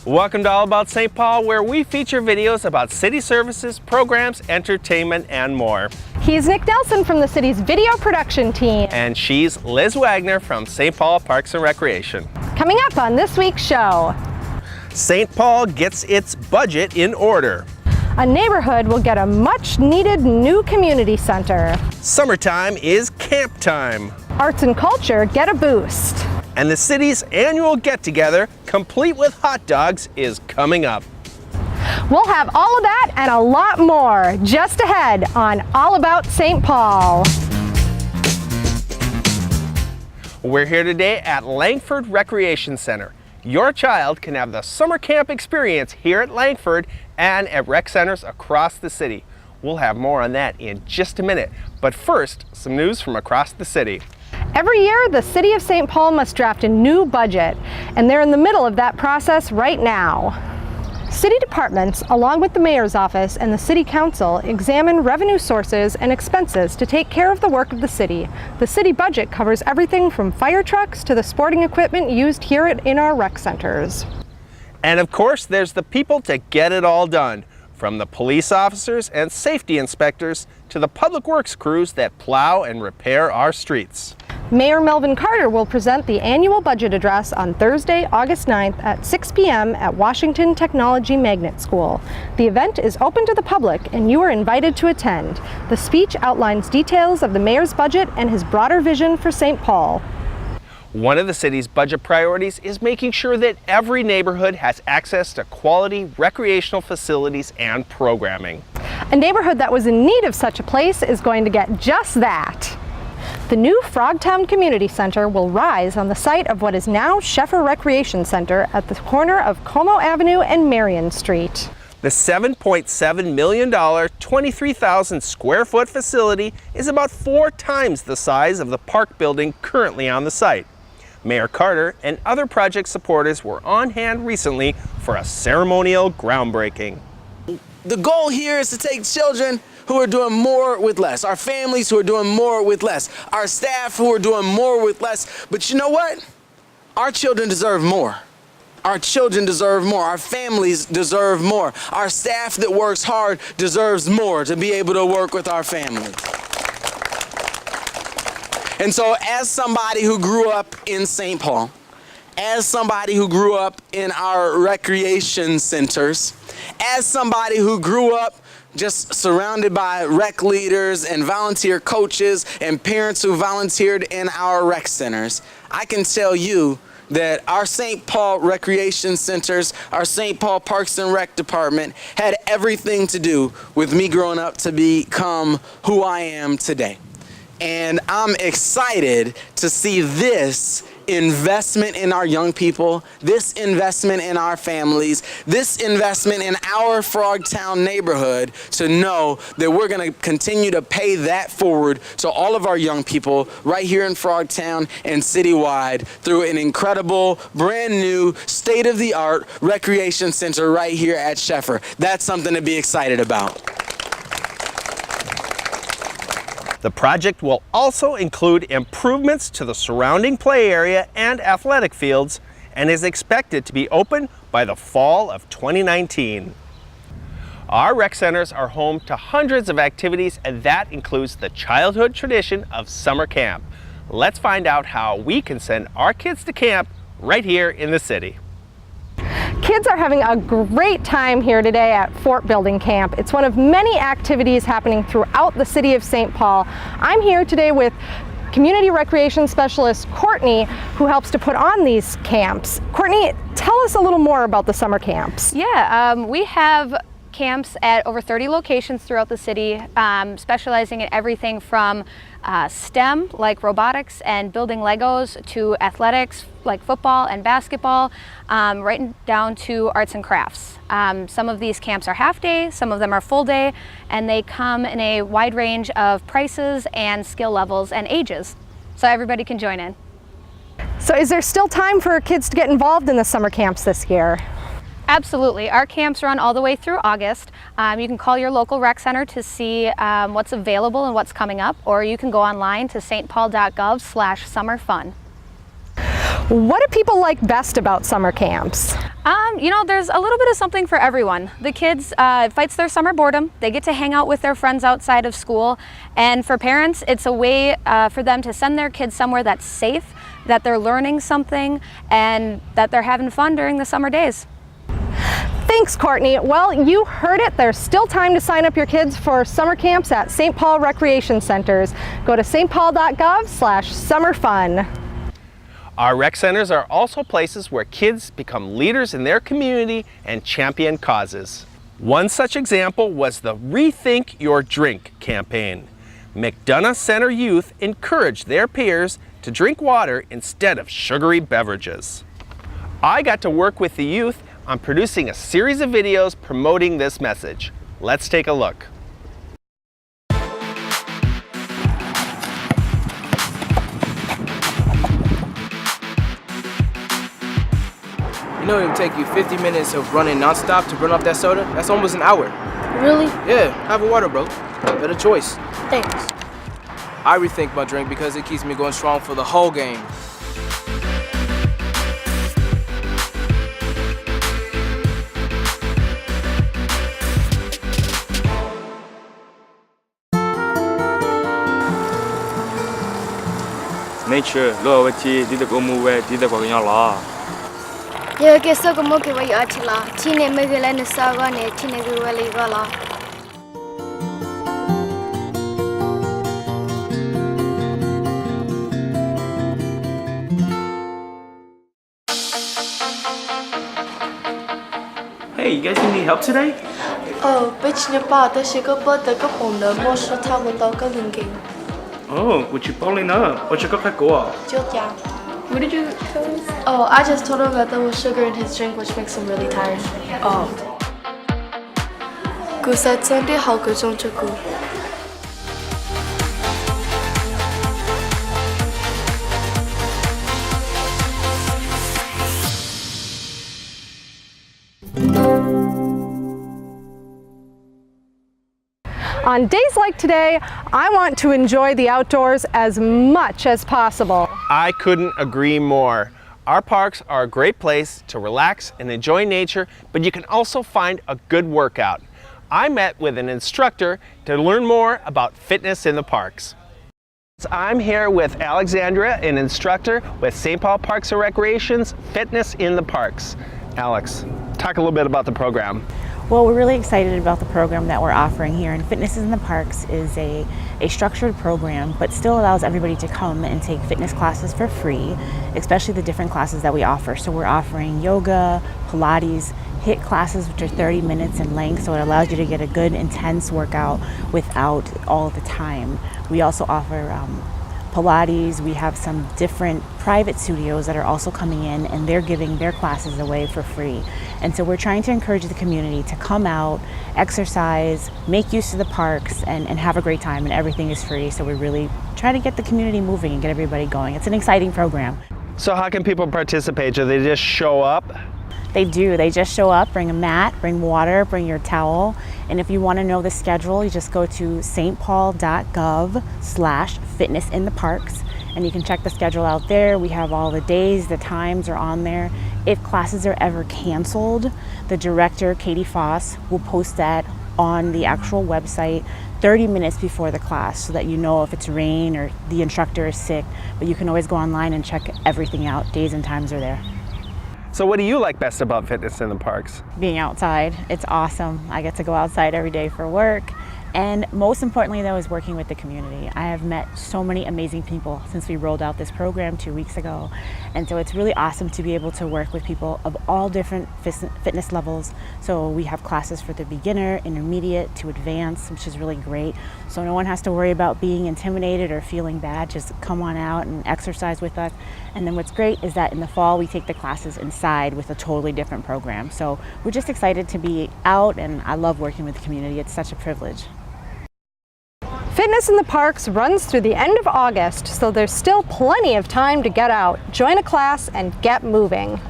Welcome to All About St. Paul, where we feature videos about city services, programs, entertainment, and more. He's Nick Nelson from the city's video production team. And she's Liz Wagner from St. Paul Parks and Recreation. Coming up on this week's show, St. Paul gets its budget in order. A neighborhood will get a much-needed new community center. Summertime is camp time. Arts and culture get a boost. And the city's annual get-together, complete with hot dogs, is coming up. We'll have all of that and a lot more just ahead on All About St. Paul. We're here today at Langford Recreation Center. Your child can have the summer camp experience here at Langford and at rec centers across the city. We'll have more on that in just a minute. But first, some news from across the city. Every year, the City of St. Paul must draft a new budget, and they're in the middle of that process right now. City departments, along with the Mayor's Office and the City Council, examine revenue sources and expenses to take care of the work of the city. The city budget covers everything from fire trucks to the sporting equipment used here in our rec centers. And of course, there's the people to get it all done, from the police officers and safety inspectors to the public works crews that plow and repair our streets. Mayor Melvin Carter will present the annual budget address on Thursday, August 9th at 6 p.m. at Washington Technology Magnet School. The event is open to the public and you are invited to attend. The speech outlines details of the mayor's budget and his broader vision for St. Paul. One of the city's budget priorities is making sure that every neighborhood has access to quality recreational facilities and programming. A neighborhood that was in need of such a place is going to get just that. The new Frogtown Community Center will rise on the site of what is now Sheffer Recreation Center at the corner of Como Avenue and Marion Street. The $7.7 million, 23,000 square foot facility is about 4 times the size of the park building currently on the site. Mayor Carter and other project supporters were on hand recently for a ceremonial groundbreaking. The goal here is to take children who are doing more with less, our families who are doing more with less, our staff who are doing more with less. But you know what? Our children deserve more. Our children deserve more. Our families deserve more. Our staff that works hard deserves more to be able to work with our families. And so as somebody who grew up in St. Paul, as somebody who grew up in our recreation centers, as somebody who grew up just surrounded by rec leaders and volunteer coaches and parents who volunteered in our rec centers, I can tell you that our St. Paul Recreation Centers, our St. Paul Parks and Rec Department had everything to do with me growing up to become who I am today. And I'm excited to see this investment in our young people, this investment in our families, this investment in our Frogtown neighborhood, to know that we're going to continue to pay that forward to all of our young people right here in Frogtown and citywide through an incredible, brand new, state-of-the-art recreation center right here at Sheffer. That's something to be excited about. The project will also include improvements to the surrounding play area and athletic fields and is expected to be open by the fall of 2019. Our rec centers are home to hundreds of activities, and that includes the childhood tradition of summer camp. Let's find out how we can send our kids to camp right here in the city. Kids are having a great time here today at Fort Building Camp. It's one of many activities happening throughout the city of St. Paul. I'm here today with Community Recreation Specialist Courtney, who helps to put on these camps. Courtney, tell us a little more about the summer camps. Yeah, we have camps at over 30 locations throughout the city, specializing in everything from STEM, like robotics and building Legos, to athletics, like football and basketball, right down to arts and crafts. Some of these camps are half day, some of them are full day, and they come in a wide range of prices and skill levels and ages, so everybody can join in. So is there still time for kids to get involved in the summer camps this year? Absolutely. Our camps run all the way through August. You can call your local rec center to see what's available and what's coming up, or you can go online to stpaul.gov/summerfun. What do people like best about summer camps? You know, there's a little bit of something for everyone. The kids, it fights their summer boredom. They get to hang out with their friends outside of school. And for parents, it's a way for them to send their kids somewhere that's safe, that they're learning something, and that they're having fun during the summer days. Thanks, Courtney. Well, you heard it. There's still time to sign up your kids for summer camps at St. Paul Recreation Centers. Go to stpaul.gov/summerfun. Our rec centers are also places where kids become leaders in their community and champion causes. One such example was the Rethink Your Drink campaign. McDonough Center youth encouraged their peers to drink water instead of sugary beverages. I got to work with the youth on producing a series of videos promoting this message. Let's take a look. You know it would take you 50 minutes of running nonstop to burn off that soda? That's almost an hour. Really? Yeah, have a water, bro. Better choice. Thanks. I rethink my drink because it keeps me going strong for the whole game. Nature, lo awati di ko mu we di ko nya la. Ye ke so ko mo ke wa ya chila. Chine me ke la ne sa ga ne chine ke wa le ga la. Hey, you guys need help today? Bitch ne pa ta shi ko pa ta ko pom na mo sho ta ko ta ka lung ge. Oh, would you probably know? What you got go? Yeah. What did you tell us? Oh, I just told him that there was sugar in his drink, which makes him really tired. Oh. Gu sa zhen de hao ge zhong zhe gu. On days like today, I want to enjoy the outdoors as much as possible. I couldn't agree more. Our parks are a great place to relax and enjoy nature, but you can also find a good workout. I met with an instructor to learn more about fitness in the parks. I'm here with Alexandra, an instructor with St. Paul Parks and Recreation's Fitness in the Parks. Alex, talk a little bit about the program. Well, we're really excited about the program that we're offering here, and Fitness in the Parks is a structured program, but still allows everybody to come and take fitness classes for free, especially the different classes that we offer. So we're offering yoga, Pilates, HIIT classes, which are 30 minutes in length, so it allows you to get a good, intense workout without all the time. We also offer Pilates. We have some different private studios that are also coming in, and they're giving their classes away for free. And so we're trying to encourage the community to come out, exercise, make use of the parks, and have a great time, and everything is free. So we're really trying to get the community moving and get everybody going. It's an exciting program. So how can people participate? Do they just show up? They do. They just show up, bring a mat, bring water, bring your towel. And if you want to know the schedule, you just go to stpaul.gov/fitnessintheparks, and you can check the schedule out there. We have all the days, the times are on there. If classes are ever canceled, the director, Katie Foss, will post that on the actual website 30 minutes before the class, so that you know if it's rain or the instructor is sick. But you can always go online and check everything out. Days and times are there. So what do you like best about Fitness in the Parks? Being outside. It's awesome. I get to go outside every day for work. And most importantly, though, is working with the community. I have met so many amazing people since we rolled out this program 2 weeks ago. And so it's really awesome to be able to work with people of all different fitness levels. So we have classes for the beginner, intermediate to advanced, which is really great. So no one has to worry about being intimidated or feeling bad. Just come on out and exercise with us. And then what's great is that in the fall, we take the classes inside with a totally different program. So we're just excited to be out, and I love working with the community. It's such a privilege. Fitness in the Parks runs through the end of August, so there's still plenty of time to get out, join a class, and get moving.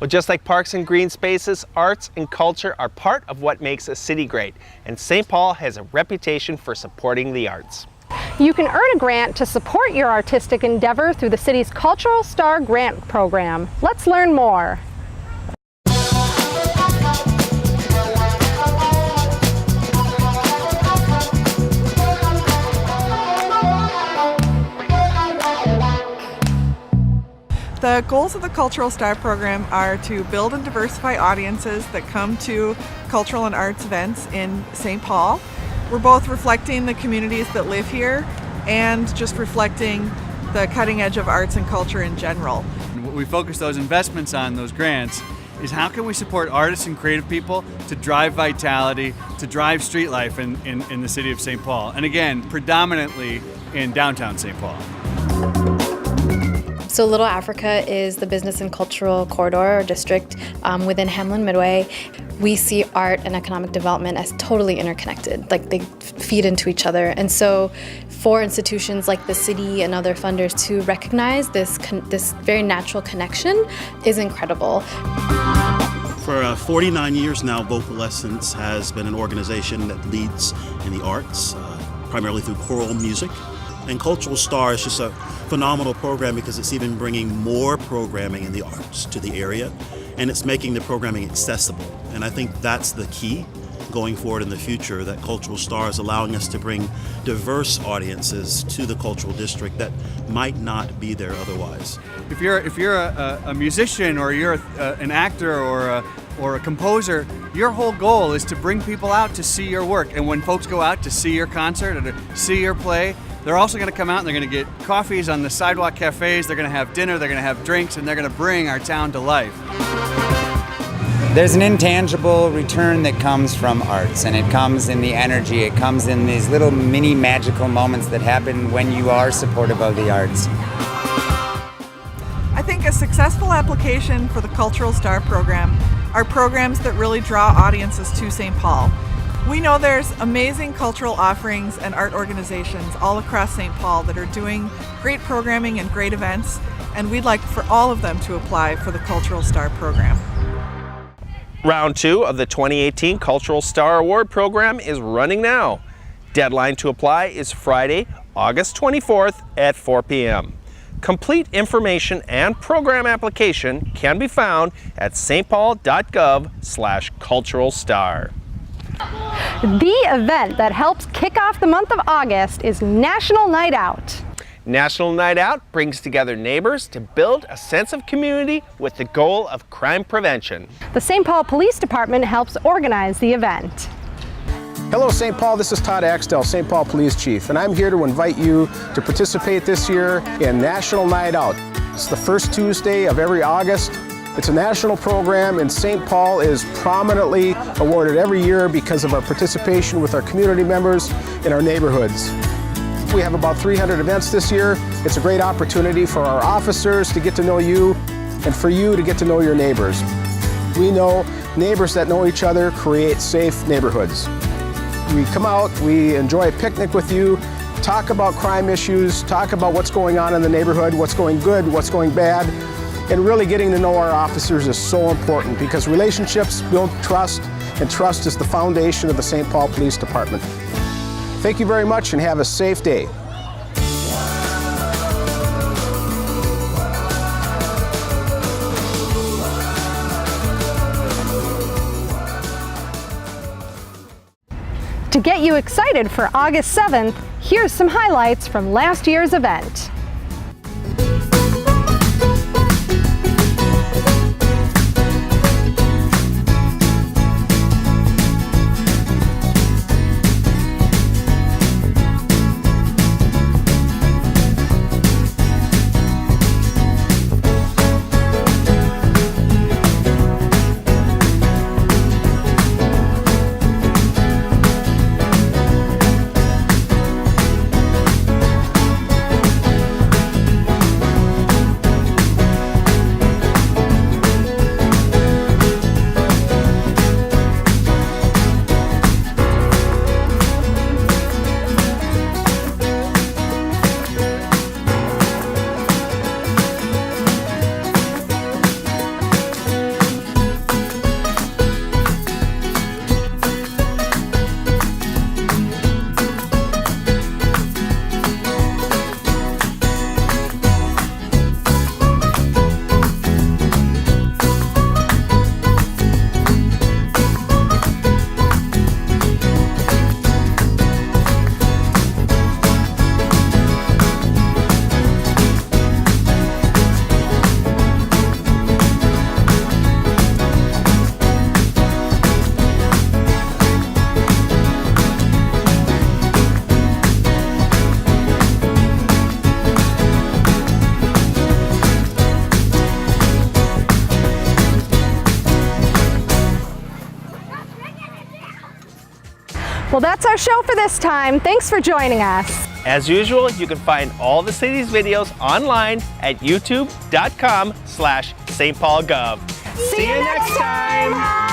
Well, just like parks and green spaces, arts and culture are part of what makes a city great, and St. Paul has a reputation for supporting the arts. You can earn a grant to support your artistic endeavor through the city's Cultural Star Grant Program. Let's learn more. The goals of the Cultural Star program are to build and diversify audiences that come to cultural and arts events in St. Paul. We're both reflecting the communities that live here and just reflecting the cutting edge of arts and culture in general. What we focus those investments on, those grants, is how can we support artists and creative people to drive vitality, to drive street life in the city of St. Paul. And again, predominantly in downtown St. Paul. So Little Africa is the business and cultural corridor or district within Hamlin Midway. We see art and economic development as totally interconnected, like they feed into each other. And so for institutions like the city and other funders to recognize this very natural connection is incredible. For 49 years now, Vocal Essence has been an organization that leads in the arts, primarily through choral music. And Cultural Star is just a phenomenal program because it's even bringing more programming in the arts to the area, and it's making the programming accessible. And I think that's the key going forward in the future, that Cultural Star is allowing us to bring diverse audiences to the cultural district that might not be there otherwise. If you're a musician, or you're an actor, or a composer, your whole goal is to bring people out to see your work. And when folks go out to see your concert or to see your play, they're also going to come out and they're going to get coffees on the sidewalk cafes, they're going to have dinner, they're going to have drinks, and they're going to bring our town to life. There's an intangible return that comes from arts, and it comes in the energy, it comes in these little mini magical moments that happen when you are supportive of the arts. I think a successful application for the Cultural Star program are programs that really draw audiences to St. Paul. We know there's amazing cultural offerings and art organizations all across St. Paul that are doing great programming and great events, and we'd like for all of them to apply for the Cultural Star program. Round 2 of the 2018 Cultural Star Award program is running now. Deadline to apply is Friday, August 24th at 4 p.m. Complete information and program application can be found at stpaul.gov/culturalstar. The event that helps kick off the month of August is National Night Out. National Night Out brings together neighbors to build a sense of community with the goal of crime prevention. The St. Paul Police Department helps organize the event. Hello St. Paul, this is Todd Axtell, St. Paul Police Chief, and I'm here to invite you to participate this year in National Night Out. It's the first Tuesday of every August. It's a national program, and St. Paul is prominently awarded every year because of our participation with our community members in our neighborhoods. We have about 300 events this year. It's a great opportunity for our officers to get to know you and for you to get to know your neighbors. We know neighbors that know each other create safe neighborhoods. We come out, we enjoy a picnic with you, talk about crime issues, talk about what's going on in the neighborhood, what's going good, what's going bad. And really getting to know our officers is so important because relationships build trust, and trust is the foundation of the St. Paul Police Department. Thank you very much and have a safe day. To get you excited for August 7th, here's some highlights from last year's event. Well, that's our show for this time. Thanks for joining us. As usual, you can find all the city's videos online at youtube.com/St. Paul Gov. See you next time.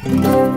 Thank you.